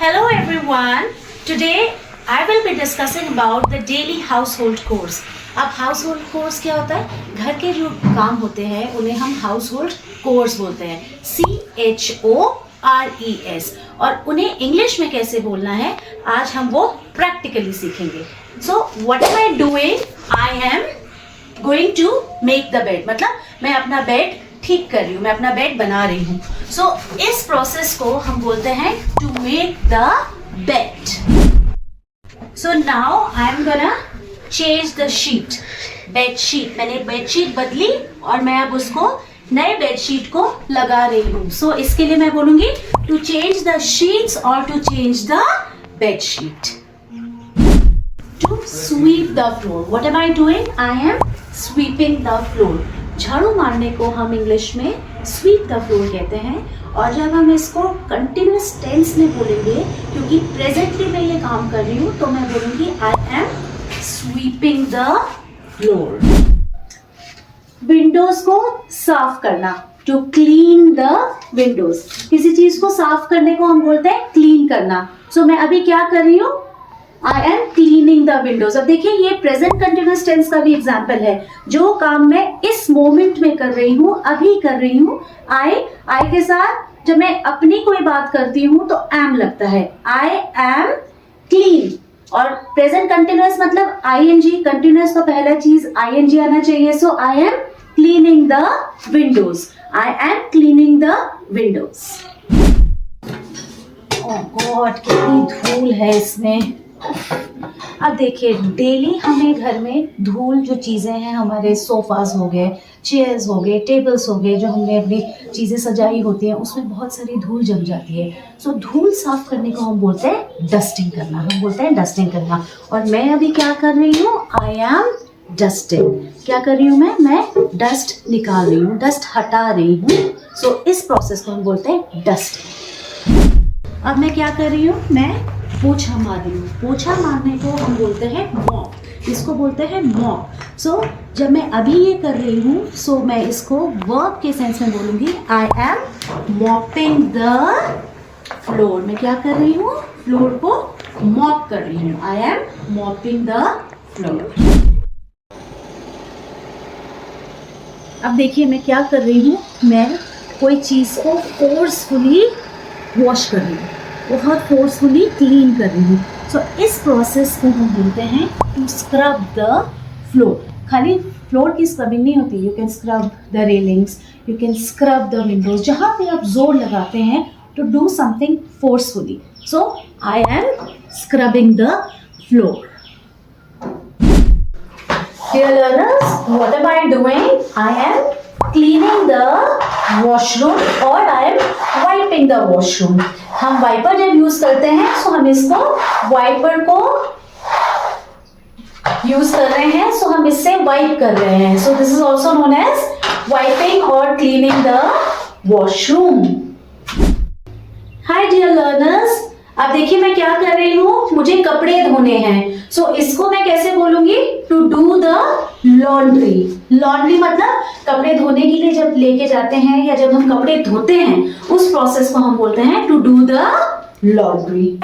Hello everyone. Today I will be discussing about the daily household chores. अब household chores क्या होता है? घर के जो काम होते हैं उन्हें हम household chores बोलते हैं, CHORES, और उन्हें इंग्लिश में कैसे बोलना है आज हम वो प्रैक्टिकली सीखेंगे. So what am I doing? I am going to make the bed. मतलब मैं अपना बेड ठीक कर रही हूँ, मैं अपना बेड बना रही हूँ. सो इस प्रोसेस को हम बोलते हैं to make the bed. So now I am gonna change the sheet. Bedsheet, मैंने बेडशीट बदली और मैं अब उसको नए बेडशीट को लगा रही हूँ. सो इसके लिए मैं बोलूंगी टू चेंज द शीट्स और to change the bedsheet. To sweep the floor. What am I doing? I am sweeping the floor. झाड़ू मारने को हम इंग्लिश में स्वीप द फ्लोर कहते हैं. और जब हम इसको कंटिन्यूस टेंस में बोलेंगे, क्योंकि प्रेजेंटली मैं ये काम कर रही हूँ, तो मैं बोलूँगी आई am sweeping the floor. Windows को साफ करना, टू क्लीन द विंडोज. किसी चीज को साफ करने को हम बोलते हैं क्लीन करना. सो मैं अभी क्या कर रही हूँ? I am cleaning the windows. अब देखिए ये प्रेजेंट कंटिन्यूअस टेंस का भी एग्जाम्पल है. जो काम मैं इस मोमेंट में कर रही हूँ, अभी कर रही हूँ, आई के साथ जब मैं अपनी कोई बात करती हूँ तो एम लगता है. I am clean. और प्रेजेंट कंटिन्यूअस मतलब ING. कंटिन्यूअस का पहला चीज ING आना चाहिए. So I am cleaning the windows. I am cleaning the windows. Oh God, कितनी धूल है इसमें. अब देखिए डेली हमें घर में धूल, जो चीज़ें हैं हमारे सोफाज हो गए, चेयर्स हो गए, टेबल्स हो गए, जो हमने अपनी चीज़ें सजाई होती हैं, उसमें बहुत सारी धूल जम जाती है. सो धूल साफ करने को हम बोलते हैं डस्टिंग करना. हम बोलते हैं डस्टिंग करना. और मैं अभी क्या कर रही हूँ? I am dusting. क्या कर रही हूँ मैं डस्ट निकाल रही हूँ, डस्ट हटा रही हूँ. सो इस प्रोसेस को हम बोलते हैं डस्टिंग. अब मैं क्या कर रही हूँ? मैं पोछा मार रही हूँ. पोछा मारने को हम बोलते हैं मॉप. इसको बोलते हैं मॉप. सो जब मैं अभी ये कर रही हूँ, सो मैं इसको वर्ब के सेंस में बोलूँगी. I am mopping the floor. मैं क्या कर रही हूँ? फ्लोर को मॉप कर रही हूँ. I am mopping the floor. अब देखिए मैं क्या कर रही हूँ? मैं कोई चीज़ को फोर्सफुली वॉश कर रही हूँ, बहुत फोर्सफुली क्लीन कर रही हूँ. सो इस प्रोसेस को हम बोलते हैं टू स्क्रब द फ्लोर. खाली फ्लोर की स्क्रबिंग नहीं होती. You can scrub the railings, you can scrub the windows. जहाँ पे आप जोर लगाते हैं to do something forcefully. So I am scrubbing the floor. Dear learners, what am I doing? I am cleaning the washroom or I am wiping the washroom. हम wiper जब use करते हैं, सो हम इसको वाइपर को यूज कर रहे हैं, सो हम इससे वाइप कर रहे हैं. So this is also known as wiping और cleaning the washroom. Hi dear learners, अब देखिए मैं क्या कर रही हूँ? मुझे कपड़े धोने हैं. सो इसको मैं कैसे बोलूंगी? To do the laundry. Laundry मतलब कपड़े धोने के लिए जब लेके जाते हैं या जब हम कपड़े धोते हैं, उस प्रोसेस को हम बोलते हैं टू डू द लॉन्ड्री.